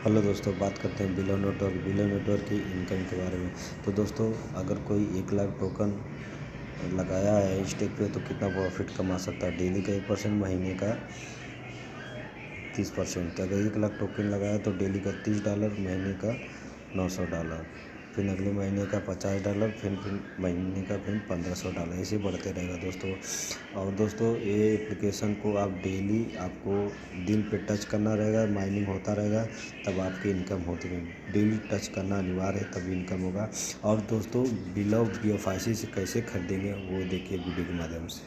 Hello दोस्तों, बात करते हैं बिलो नेटवर्क की इनकम के बारे में। तो दोस्तों, अगर कोई 1 लाख टोकन लगाया है स्टेक पे तो कितना प्रॉफिट कमा सकता है? डेली का 1%, महीने का 30%। तो अगर 1 लाख टोकन लगाया तो डेली का $30, महीने का $900, फिर अगले महीने का $50, फिर महीने का फिर $1500, ऐसे बढ़ते रहेगा दोस्तों। और दोस्तों, ये एप्लीकेशन को आप डेली आपको दिन पे टच करना रहेगा, माइनिंग होता रहेगा, तब आपकी इनकम होती रहेगी। डेली टच करना अनिवार्य है, तभी इनकम होगा। और दोस्तों, बिलो BFIC से कैसे खरीदेंगे वो देखिए वीडियो के माध्यम से।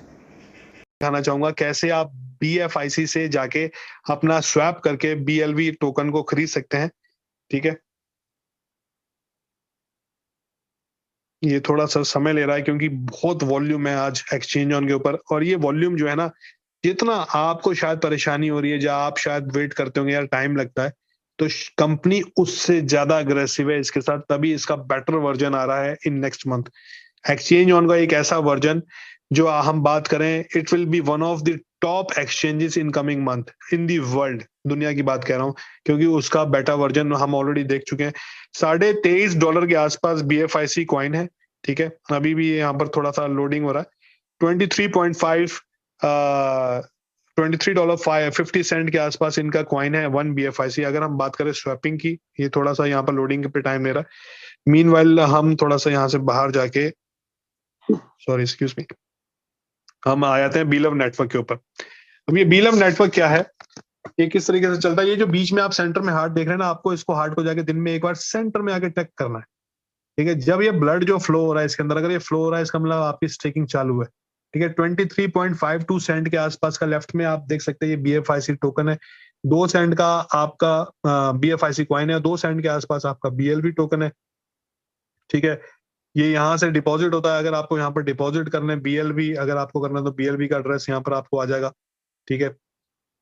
दिखाना चाहूंगा कैसे आप BFIC से जाके अपना स्वैप करके BLV टोकन को खरीद सकते हैं। ठीक है, ये थोड़ा सा समय ले रहा है क्योंकि बहुत वॉल्यूम है आज एक्सचेंज ऑन के ऊपर, और ये वॉल्यूम जो है ना, जितना आपको शायद परेशानी हो रही है, या आप शायद वेट करते होंगे यार टाइम लगता है, तो कंपनी उससे ज्यादा अग्रेसिव है इसके साथ, तभी इसका बेटर वर्जन आ रहा है in next month. Exchange on का एक ऐसा वर्जन जो हम बात करें, it will be one of the top exchanges in coming month in the world, दुनिया की बात कह रहा हूं, क्योंकि उसका बेटा वर्जन हम ऑलरेडी देख चुके हैं। $23.5 के आसपास BFIC कॉइन है। ठीक है, अभी भी यहाँ पर थोड़ा सा लोडिंग हो रहा है। 23.5 $23.50 के आसपास इनका कॉइन है 1 BFIC। अगर हम बात करें स्वैपिंग की, ये थोड़ा सा यहाँ पर लोडिंग पे टाइम ले रहा है। मीनवाइल हम थोड़ा सा यहाँ से बाहर जाके, सॉरी एक्सक्यूज मी, हम आ जाते हैं बीलव नेटवर्क के ऊपर। अब ये बीलव नेटवर्क क्या है, ये किस तरीके से चलता है? ये जो बीच में आप सेंटर में हार्ट देख रहे हैं ना, आपको इसको हार्ट को जाके दिन में एक बार सेंटर में आके टच करना है। ठीक है, जब ये ब्लड जो फ्लो हो रहा है इसके अंदर, अगर ये फ्लो हो रहा है, इसका मतलब आपकी स्टेकिंग चालू है। ठीक है, 23.52 सेंट के आसपास का लेफ्ट में आप देख सकते हैं, ये BFIC टोकन है। 2 सेंट का आपका BFIC कॉइन है, 2 सेंट के आसपास आपका BLV टोकन है। ठीक है, ये यहाँ से डिपॉजिट होता है। अगर आपको यहाँ पर डिपॉजिट करना है BLV, अगर आपको करना है तो BLV का एड्रेस यहाँ पर आपको आ जाएगा। ठीक है,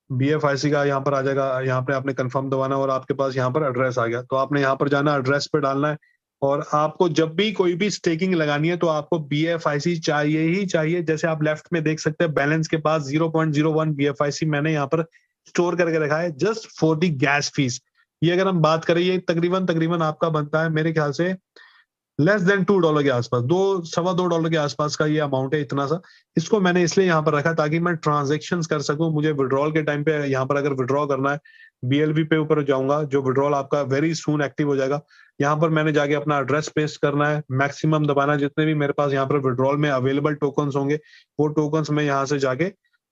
BFIC का यहाँ पर आ जाएगा, यहाँ पे आपने कंफर्म दबाना और आपके पास यहाँ पर एड्रेस आ गया, तो आपने यहाँ पर जाना, एड्रेस पे डालना है। और आपको जब भी कोई भी स्टेकिंग लगानी है तो आपको BFIC चाहिए ही चाहिए। जैसे आप लेफ्ट में देख सकते हैं, बैलेंस के पास 0.01 BFIC मैंने यहाँ पर स्टोर करके रखा है, just for the gas fees. ये अगर हम बात करें, ये तकरीबन तकरीबन आपका बनता है मेरे ख्याल से लेस देन $2 के आसपास, $2.25 के आसपास का ये अमाउंट है, इतना सा। इसको मैंने इसलिए यहाँ पर रखा ताकि मैं ट्रांजेक्शन्स कर सकूं। मुझे विड्रॉल के टाइम पे यहाँ पर अगर विड्रॉ करना है, BLV पे ऊपर जाऊंगा, जो विड्रॉल आपका वेरी सून एक्टिव हो जाएगा। यहाँ पर मैंने जाके अपना एड्रेस पेस्ट करना है, मैक्सिमम दबाना है, जितने भी मेरे पास यहाँ पर विड्रॉल में अवेलेबल टोकन्स होंगे वो टोकन्स मैं यहाँ से जाके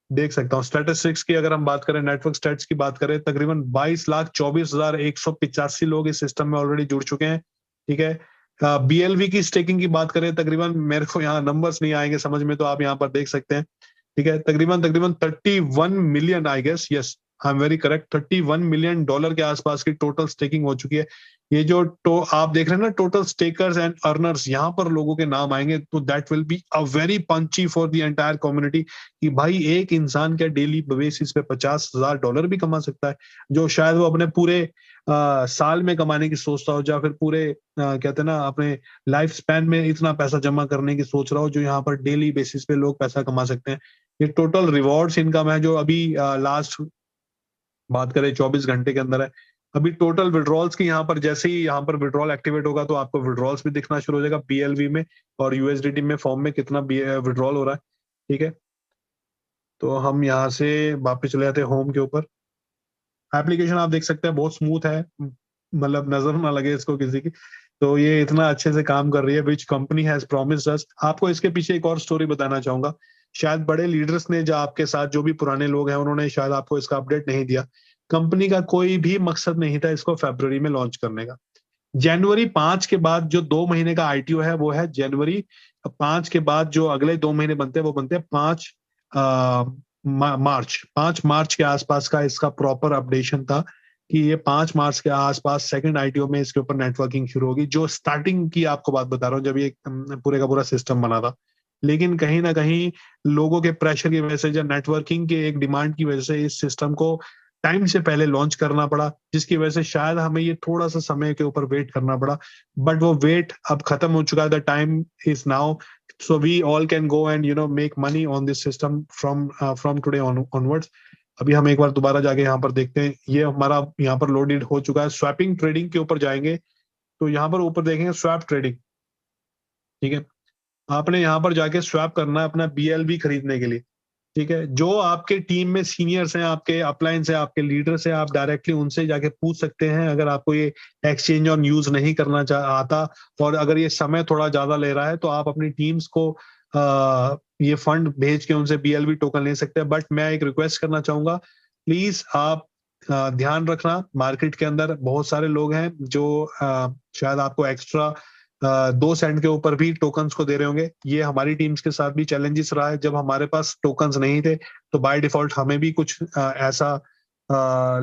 देख सकता हूँ। स्टैटिस्टिक्स की अगर हम बात करें, नेटवर्क स्टैट्स की बात करें, तकरीबन 22,24,185 लोग इस सिस्टम में ऑलरेडी जुड़ चुके हैं। ठीक है, BLV की स्टेकिंग की बात करें, तकरीबन मेरे को यहाँ नंबर्स नहीं आएंगे समझ में, तो आप यहाँ पर देख सकते हैं। ठीक है, तकरीबन तकरीबन 31 million, I guess, yes I am very correct, $31 million के आसपास की टोटल स्टेकिंग हो चुकी है। ये जो आप देख रहे हैं ना, टोटल स्टेकर्स एंड अर्नर्स, यहाँ पर लोगों के नाम आएंगे, तो that will be a very punchy for the entire community, कि भाई एक इंसान क्या डेली बेसिस पे $50,000 भी कमा सकता है, जो शायद वो अपने पूरे साल में कमाने की सोचता हो, या फिर पूरे कहते हैं ना अपने लाइफ स्पैन में इतना पैसा जमा करने की सोच रहा हो, जो यहाँ पर डेली बेसिस पे लोग पैसा कमा सकते हैं। ये टोटल रिवॉर्ड्स इनकम है, जो अभी लास्ट बात करें 24 घंटे के अंदर है। अभी टोटल विड्रॉल्स की यहाँ पर, जैसे ही यहाँ पर विड्रॉल एक्टिवेट होगा तो आपको विड्रॉल्स भी दिखना शुरू हो जाएगा BLV में और USDT में फॉर्म में कितना विड्रॉल हो रहा है। ठीक है, तो हम यहाँ से वापस चले जाते हैं होम के ऊपर। एप्लीकेशन आप देख सकते हैं बहुत स्मूथ है, मतलब नजर ना लगे इसको किसी की, तो ये इतना अच्छे से काम कर रही है। विच कंपनी हैज प्रॉमिस्ड अस। आपको इसके पीछे एक और स्टोरी बताना चाहूंगा। शायद बड़े लीडर्स ने, जो आपके साथ जो भी पुराने लोग हैं, उन्होंने शायद आपको इसका अपडेट नहीं दिया। कंपनी का कोई भी मकसद नहीं था इसको फरवरी में लॉन्च करने का। जनवरी 5 के बाद जो 2 महीने का ITO है, वो है जनवरी 5 के बाद जो अगले 2 महीने बनते हैं, वो बनते हैं 5 मार्च के आसपास का इसका प्रॉपर अपडेशन था, कि ये 5 मार्च के आसपास सेकंड ITO में इसके ऊपर नेटवर्किंग शुरू होगी। जो स्टार्टिंग की आपको बात बता रहा हूँ, जब ये पूरे का पूरा सिस्टम बना था, लेकिन कहीं ना कहीं लोगों के प्रेशर की वजह से, या नेटवर्किंग के एक डिमांड की वजह से, इस सिस्टम को टाइम से पहले लॉन्च करना पड़ा, जिसकी वजह से शायद हमें ये थोड़ा सा समय के ऊपर वेट करना पड़ा। बट वो वेट अब खत्म हो चुका है, the time is now, so we all can go and make money on this system from today onwards. अभी हम एक बार दोबारा जाके यहाँ पर देखते हैं, ये हमारा यहाँ पर लोडेड हो चुका है। स्वैपिंग ट्रेडिंग के ऊपर जाएंगे तो यहाँ पर ऊपर देखेंगे स्वैप ट्रेडिंग, ठीक है। आपने यहाँ पर जाके स्वैप करना है अपना BLV खरीदने के लिए, ठीक है। जो आपके टीम में सीनियर्स हैं, आपके अपलाइंस हैं, आपके लीडर्स हैं, आप डायरेक्टली उनसे जाके पूछ सकते हैं अगर आपको ये एक्सचेंज ऑन यूज नहीं करना आता, और अगर ये समय थोड़ा ज्यादा ले रहा है तो आप अपनी टीम्स को ये फंड भेज के उनसे BLV टोकन ले सकते हैं। बट मैं एक रिक्वेस्ट करना चाहूंगा, प्लीज आप ध्यान रखना, मार्केट के अंदर बहुत सारे लोग हैं जो शायद आपको एक्स्ट्रा 2 सेंट के ऊपर भी टोकन्स को दे रहे होंगे। ये हमारी टीम्स के साथ भी चैलेंजेस रहा है, जब हमारे पास टोकन्स नहीं थे तो बाय डिफॉल्ट हमें भी कुछ ऐसा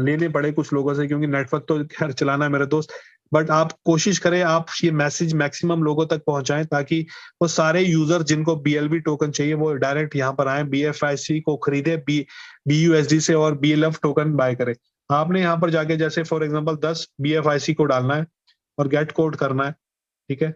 लेने पड़े कुछ लोगों से, क्योंकि नेटवर्क तो खैर चलाना है मेरे दोस्त। बट आप कोशिश करें, आप ये मैसेज मैक्सिमम लोगों तक पहुंचाएं ताकि वो सारे यूजर जिनको BLV टोकन चाहिए वो डायरेक्ट यहाँ पर आए, BFIC को खरीदे, BUSD से, और BLF टोकन बाय करें। आपने यहाँ पर जाके जैसे फॉर एग्जांपल 10 BFIC को डालना है और गेट कोड करना है, ठीक है।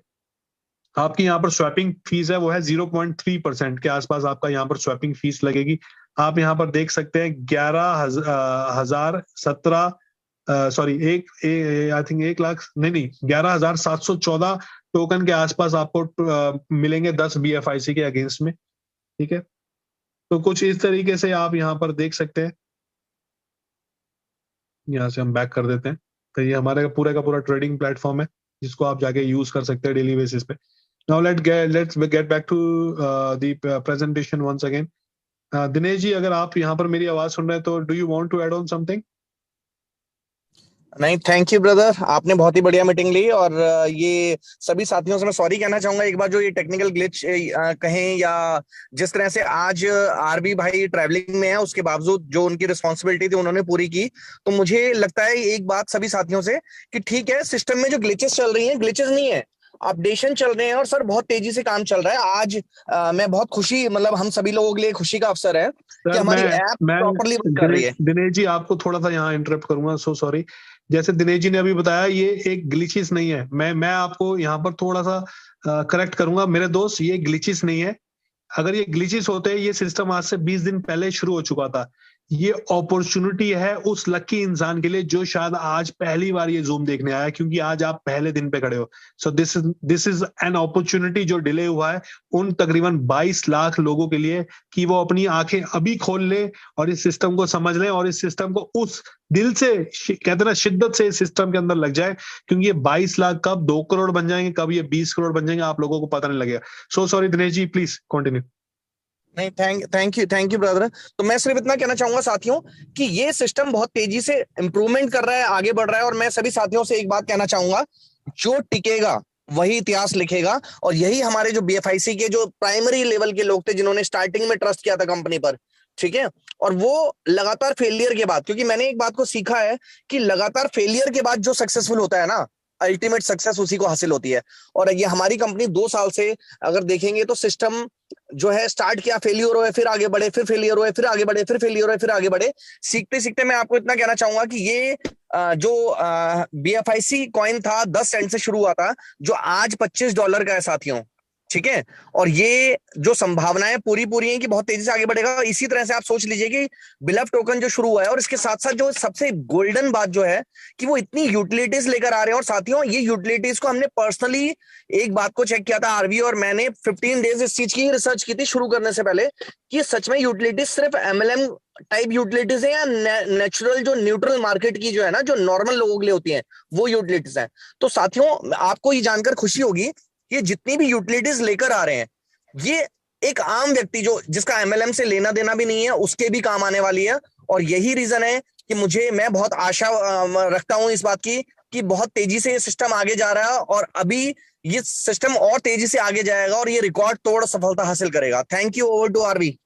आपकी यहाँ पर स्वैपिंग फीस है वो है 0.3% के आसपास आपका यहाँ पर स्वैपिंग फीस लगेगी। आप यहाँ पर देख सकते हैं 11,714 टोकन के आसपास आपको मिलेंगे 10 BFIC के अगेंस्ट में, ठीक है। तो कुछ इस तरीके से आप यहाँ पर देख सकते हैं। यहाँ से हम बैक कर देते हैं, तो ये हमारे पूरा का पूरा ट्रेडिंग प्लेटफॉर्म है जिसको आप जाके यूज कर सकते हैं डेली बेसिस पे। Now let's get back to the presentation once again. Dinesh ji, अगर आप यहाँ पर मेरी आवाज सुन रहे हैं तो do you want to add on something? नहीं, थैंक यू ब्रदर, आपने बहुत ही बढ़िया मीटिंग ली। और ये सभी साथियों से मैं सॉरी कहना चाहूंगा एक बार, जो ये टेक्निकल ग्लिच कहें या जिस तरह से आज आरबी भाई ट्रैवलिंग में है उसके बावजूद जो उनकी रिस्पॉन्सिबिलिटी थी उन्होंने पूरी की। तो मुझे लगता है एक बात सभी साथियों से कि ठीक है, सिस्टम में जो ग्लिचेस चल रही हैं, ग्लिचेस नहीं है, अपडेशन चल रहे हैं और सर बहुत तेजी से काम चल रहा है। आज मैं बहुत खुशी, मतलब हम सभी लोगों के लिए खुशी का अवसर है कि हमारी ऐप प्रॉपर्ली वर्क कर रही है। दिनेश जी, आपको थोड़ा सा यहाँ इंटरप्ट करूंगा, सो सॉरी। जैसे दिनेश जी ने अभी बताया ये एक ग्लिचेस नहीं है, मैं आपको यहाँ पर थोड़ा सा करेक्ट करूंगा मेरे दोस्त, ये ग्लिचेस नहीं है। अगर ये ग्लिचेस होते, ये सिस्टम आज से 20 दिन पहले शुरू हो चुका था। ये अपॉर्चुनिटी है उस लकी इंसान के लिए जो शायद आज पहली बार ये जूम देखने आया, क्योंकि आज आप पहले दिन पे खड़े हो। So this is an opportunity जो डिले हुआ है उन तकरीबन 22 लाख लोगों के लिए, कि वो अपनी आंखें अभी खोल ले और इस सिस्टम को समझ लें और इस सिस्टम को उस दिल से, कहते ना, शिद्दत से इस सिस्टम के अंदर लग जाए, क्योंकि ये 22 लाख कब 2 करोड़ बन जाएंगे, कब ये 20 करोड़ बन जाएंगे, आप लोगों को पता नहीं लगेगा। So sorry Dinesh ji, please continue. नहीं, थैंक यू ब्रदर। तो मैं सिर्फ इतना कहना चाहूंगा साथियों कि ये सिस्टम बहुत तेजी से इंप्रूवमेंट कर रहा है, आगे बढ़ रहा है। और मैं सभी साथियों से एक बात कहना चाहूंगा, जो टिकेगा वही इतिहास लिखेगा। और यही हमारे जो BFIC के जो प्राइमरी लेवल के लोग थे जिन्होंने स्टार्टिंग में ट्रस्ट किया था कंपनी पर, ठीक है, और वो लगातार फेलियर के बाद, क्योंकि मैंने एक बात को सीखा है कि लगातार फेलियर के बाद जो सक्सेसफुल होता है ना, अल्टीमेट सक्सेस उसी को हासिल होती है। और ये हमारी कंपनी 2 साल से अगर देखेंगे तो सिस्टम जो है स्टार्ट किया, फेलियर हुए, फिर आगे बढ़े, फिर फेलियर हुए, फिर आगे बढ़े, फिर फेलियर हुए, फिर आगे बढ़े। सीखते सीखते मैं आपको इतना कहना चाहूंगा कि ये जो BFIC कॉइन था 10 सेंट से शुरू हुआ था, जो आज $25 का है साथियों, ठीक है। और ये जो संभावनाएं पूरी हैं कि बहुत तेजी से आगे बढ़ेगा। इसी तरह से आप सोच लीजिए कि बिलफ टोकन जो शुरू हुआ है, और इसके साथ साथ जो सबसे गोल्डन बात जो है कि वो इतनी यूटिलिटीज लेकर आ रहे हैं। और साथियों, ये यूटिलिटीज को हमने पर्सनली एक बात को चेक किया था आरवी, और मैंने 15 डेज इस चीज की रिसर्च की थी शुरू करने से पहले, कि सच में यूटिलिटीज सिर्फ MLM टाइप यूटिलिटीज है या नेचुरल जो न्यूट्रल मार्केट की जो है ना, जो नॉर्मल लोगों के लिए होती है, वो यूटिलिटीज है। तो साथियों, आपको ये जानकर खुशी होगी, ये जितनी भी यूटिलिटीज लेकर आ रहे हैं, ये एक आम व्यक्ति जो जिसका MLM से लेना देना भी नहीं है उसके भी काम आने वाली है। और यही रीजन है कि मैं बहुत आशा रखता हूं इस बात की कि बहुत तेजी से ये सिस्टम आगे जा रहा है, और अभी ये सिस्टम और तेजी से आगे जाएगा और ये रिकॉर्ड तोड़ सफलता हासिल करेगा। Thank you. Over to RV.